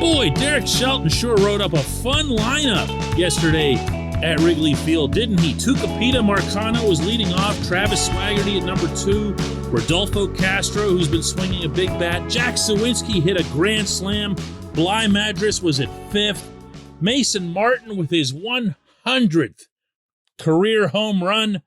Boy, Derek Shelton sure wrote up a fun lineup yesterday at Wrigley Field, didn't he? Tucupita Marcano was leading off, Travis Swaggerty at number 2, Rodolfo Castro, who's been swinging a big bat, Jack Sawinski hit a grand slam, Bly Madras was at 5th, Mason Martin with his 100th career home run,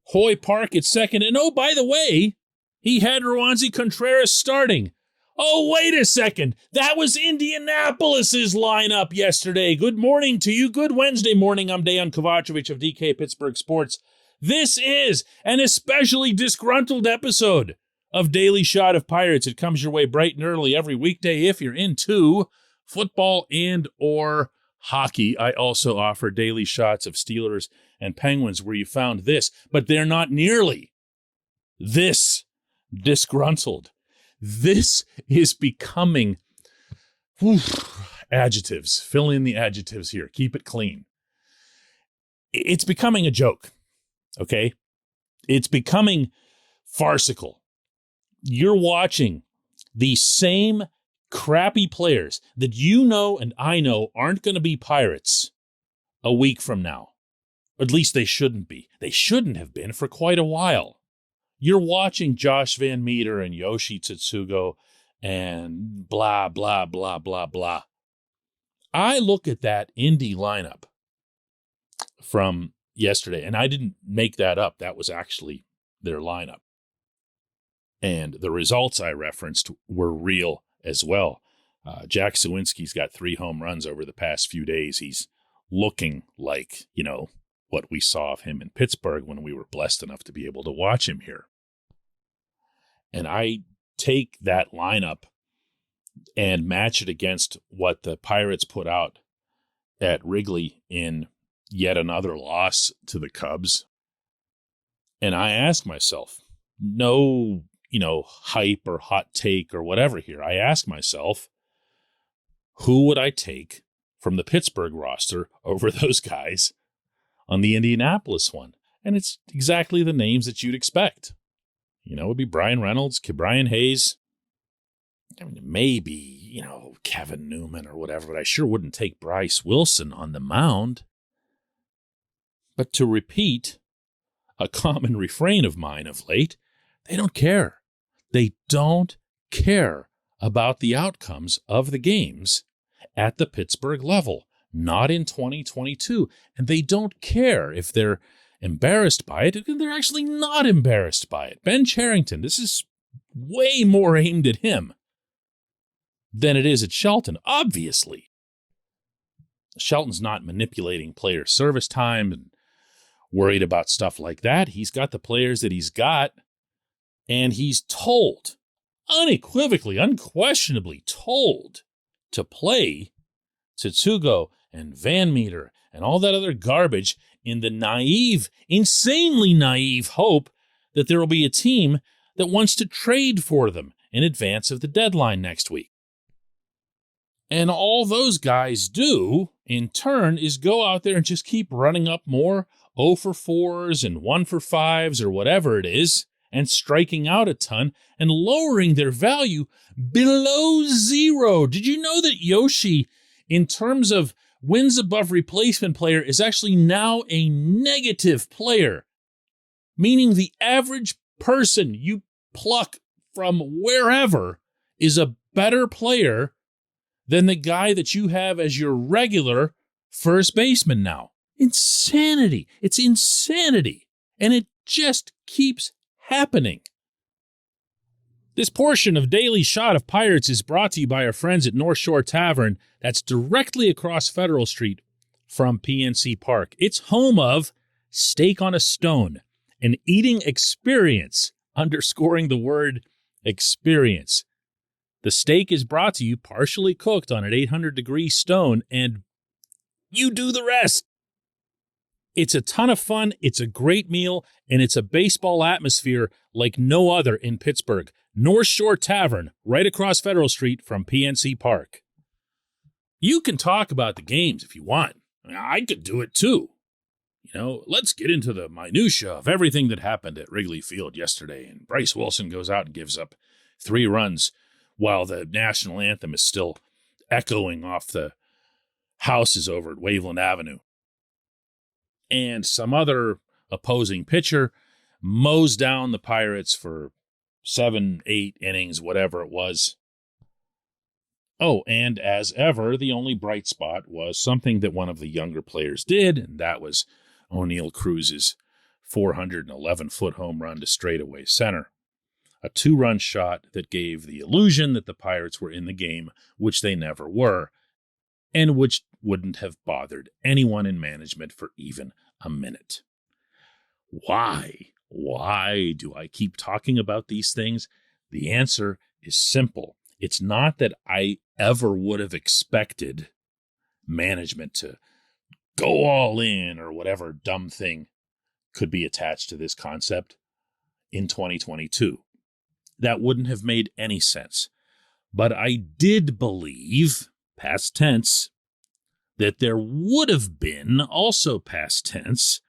Hoy Park at 2nd, and oh, by the way, he had Roansy Contreras starting. Oh, wait a second. That was Indianapolis's lineup yesterday. Good morning to you. Good Wednesday morning. I'm Dejan Kovacevic of DK Pittsburgh Sports. This is an especially disgruntled episode of Daily Shot of Pirates. It comes your way bright and early every weekday if you're into football and or hockey. I also offer daily shots of Steelers and Penguins where you found this, but they're not nearly this disgruntled. This is becoming, adjectives. Fill in the adjectives here. Keep it clean. It's becoming a joke, okay? It's becoming farcical. You're watching the same crappy players that you know and I know aren't going to be Pirates a week from now. At least they shouldn't be. They shouldn't have been for quite a while. You're watching Josh Van Meter and Yoshi Tsutsugo and blah, blah, blah, blah, blah. I look at that Indy lineup from yesterday, and I didn't make that up. That was actually their lineup. And the results I referenced were real as well. Jack Sawinski's got 3 home runs over the past few days. He's looking like, what we saw of him in Pittsburgh when we were blessed enough to be able to watch him here. And I take that lineup and match it against what the Pirates put out at Wrigley in yet another loss to the Cubs. And I ask myself, no, hype or hot take or whatever here. I ask myself, who would I take from the Pittsburgh roster over those guys on the Indianapolis one? And it's exactly the names that you'd expect. It would be Brian Reynolds, Brian Hayes, maybe, Kevin Newman or whatever, but I sure wouldn't take Bryce Wilson on the mound. But to repeat a common refrain of mine of late, they don't care. They don't care about the outcomes of the games at the Pittsburgh level. Not in 2022. And they don't care if they're embarrassed by it. They're actually not embarrassed by it. Ben Cherington, this is way more aimed at him than it is at Shelton, obviously. Shelton's not manipulating player service time and worried about stuff like that. He's got the players that he's got, and he's told, unequivocally, unquestionably told, to play Tsutsugo and Van Meter and all that other garbage in the naive, insanely naive hope that there will be a team that wants to trade for them in advance of the deadline next week. And all those guys do, in turn, is go out there and just keep running up more 0 for 4s and 1 for 5s or whatever it is, and striking out a ton and lowering their value below 0. Did you know that Yoshi, in terms of wins above replacement player, is actually now a negative player? Meaning the average person you pluck from wherever is a better player than the guy that you have as your regular first baseman now. Insanity. It's insanity. And it just keeps happening. This portion of Daily Shot of Pirates is brought to you by our friends at North Shore Tavern. That's directly across Federal Street from PNC Park. It's home of Steak on a Stone, an eating experience, underscoring the word experience. The steak is brought to you partially cooked on an 800-degree stone, and you do the rest. It's a ton of fun, it's a great meal, and it's a baseball atmosphere like no other in Pittsburgh. North Shore Tavern, right across Federal Street from PNC Park. You can talk about the games if you want. I could do it too. Let's get into the minutia of everything that happened at Wrigley Field yesterday. And Bryce Wilson goes out and gives up 3 runs while the national anthem is still echoing off the houses over at Waveland Avenue. And some other opposing pitcher mows down the Pirates for 7, 8 innings, whatever it was. Oh, and as ever, the only bright spot was something that one of the younger players did, and that was O'Neill Cruz's 411-foot home run to straightaway center. A 2-run shot that gave the illusion that the Pirates were in the game, which they never were, and which wouldn't have bothered anyone in management for even a minute. Why? Why do I keep talking about these things? The answer is simple. It's not that I ever would have expected management to go all in or whatever dumb thing could be attached to this concept in 2022. That wouldn't have made any sense. But I did believe, past tense, that there would have been, also past tense,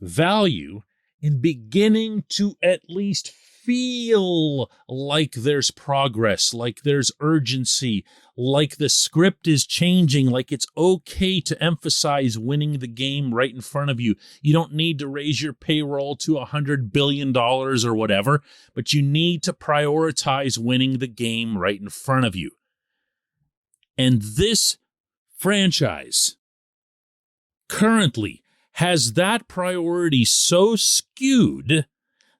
value in beginning to at least feel like there's progress, like there's urgency, like the script is changing, like it's okay to emphasize winning the game right in front of you. You don't need to raise your payroll to $100 billion or whatever, but you need to prioritize winning the game right in front of you. And this franchise currently has that priority so skewed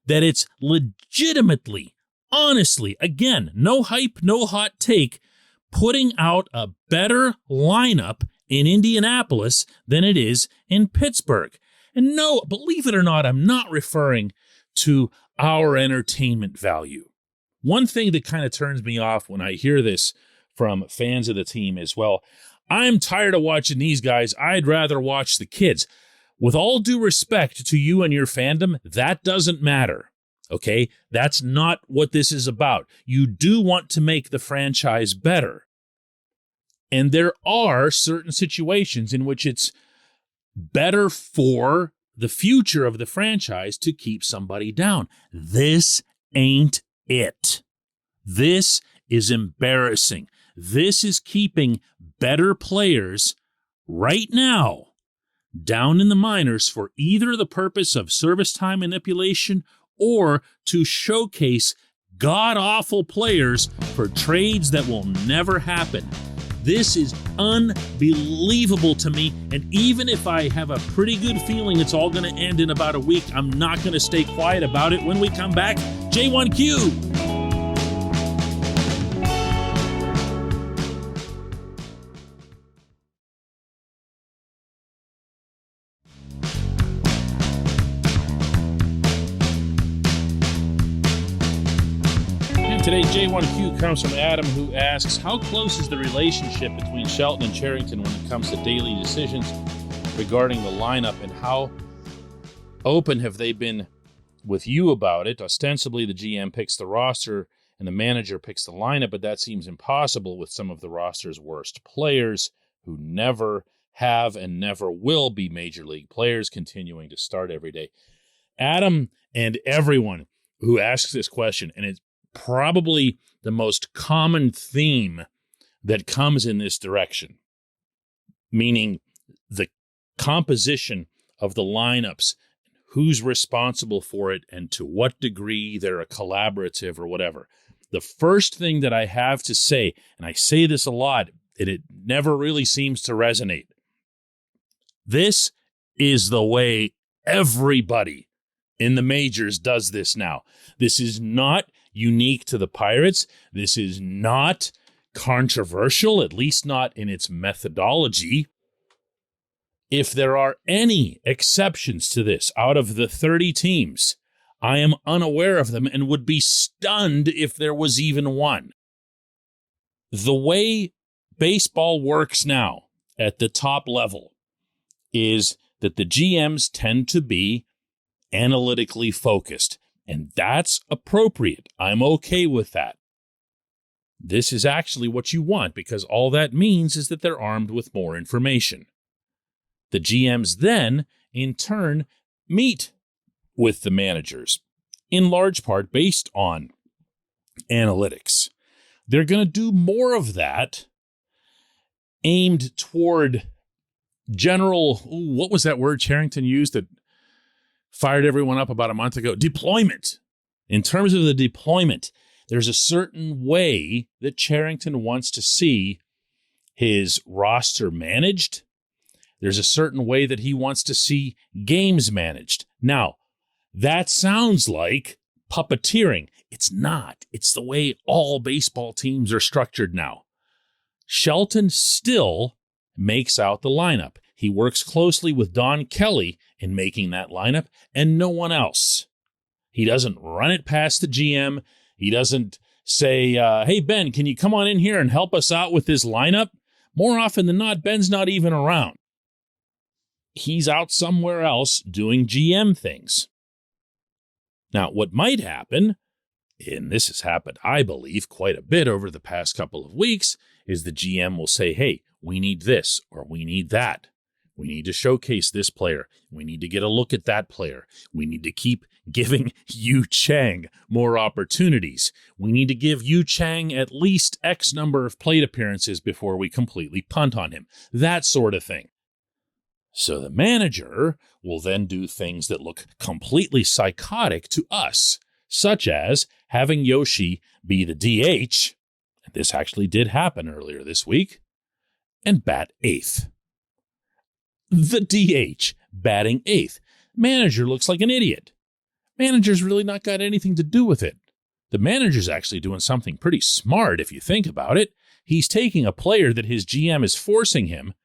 that it's legitimately, honestly, again, no hype, no hot take, putting out a better lineup in Indianapolis than it is in Pittsburgh. And no, believe it or not, I'm not referring to our entertainment value. One thing that kind of turns me off when I hear this from fans of the team is, well, I'm tired of watching these guys. I'd rather watch the kids. With all due respect to you and your fandom, that doesn't matter, okay? That's not what this is about. You do want to make the franchise better. And there are certain situations in which it's better for the future of the franchise to keep somebody down. This ain't it. This is embarrassing. This is keeping better players right now down in the minors for either the purpose of service time manipulation or to showcase god-awful players for trades that will never happen. This is unbelievable to me, and even if I have a pretty good feeling it's all going to end in about a week, I'm not going to stay quiet about it. When we come back, J1Q. Today, J1Q comes from Adam, who asks, how close is the relationship between Shelton and Cherington when it comes to daily decisions regarding the lineup, and how open have they been with you about it? Ostensibly, the GM picks the roster and the manager picks the lineup, but that seems impossible with some of the roster's worst players who never have and never will be major league players continuing to start every day. Adam and everyone who asks this question, and it's probably the most common theme that comes in this direction, meaning the composition of the lineups, who's responsible for it, and to what degree they're a collaborative or whatever. The first thing that I have to say, and I say this a lot, and it never really seems to resonate, this is the way everybody in the majors does this now. This is not unique to the Pirates. This is not controversial, at least not in its methodology. If there are any exceptions to this out of the 30 teams, I am unaware of them and would be stunned if there was even one. The way baseball works now at the top level is that the GMs tend to be analytically focused, and that's appropriate. I'm okay with that. This is actually what you want, because all that means is that they're armed with more information. The GMs then, in turn, meet with the managers, in large part based on analytics. They're going to do more of that aimed toward what was that word Cherington used that fired everyone up about a month ago? Deployment. In terms of the deployment, there's a certain way that Cherington wants to see his roster managed. There's a certain way that he wants to see games managed. Now, that sounds like puppeteering. It's not. It's the way all baseball teams are structured now. Shelton still makes out the lineup. He works closely with Don Kelly in making that lineup and no one else. He doesn't run it past the GM. He doesn't say, hey, Ben, can you come on in here and help us out with this lineup? More often than not, Ben's not even around. He's out somewhere else doing GM things. Now, what might happen, and this has happened, I believe, quite a bit over the past couple of weeks, is the GM will say, hey, we need this or we need that. We need to showcase this player. We need to get a look at that player. We need to keep giving Yu Chang more opportunities. We need to give Yu Chang at least X number of plate appearances before we completely punt on him. That sort of thing. So the manager will then do things that look completely psychotic to us, such as having Yoshi be the DH, and this actually did happen earlier this week, and bat eighth. The DH batting eighth. Manager looks like an idiot. Manager's really not got anything to do with it. The manager's actually doing something pretty smart if you think about it. He's taking a player that his GM is forcing him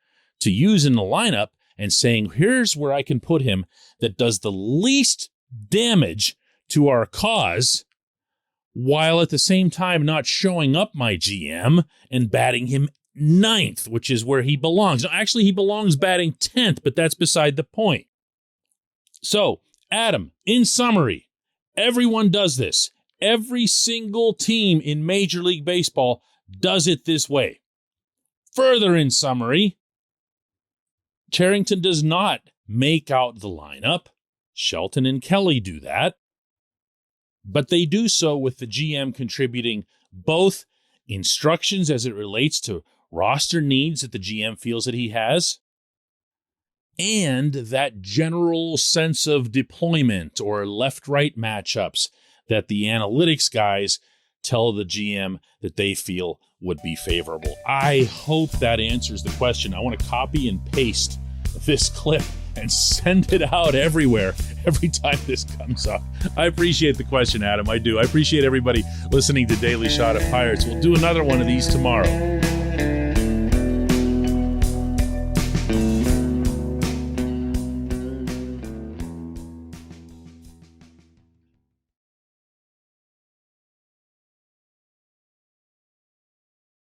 to use in the lineup and saying, here's where I can put him that does the least damage to our cause, while at the same time not showing up my GM and batting him ninth, which is where he belongs. Now, actually, he belongs batting 10th, but that's beside the point. So, Adam, in summary, everyone does this. Every single team in Major League Baseball does it this way. Further in summary, Cherington does not make out the lineup. Shelton and Kelly do that. But they do so with the GM contributing both instructions as it relates to roster needs that the GM feels that he has, and that general sense of deployment or left-right matchups that the analytics guys tell the GM that they feel would be favorable. I hope that answers the question. I want to copy and paste this clip and send it out everywhere every time this comes up. I appreciate the question, Adam. I do. I appreciate everybody listening to Daily Shot of Pirates. We'll do another one of these tomorrow.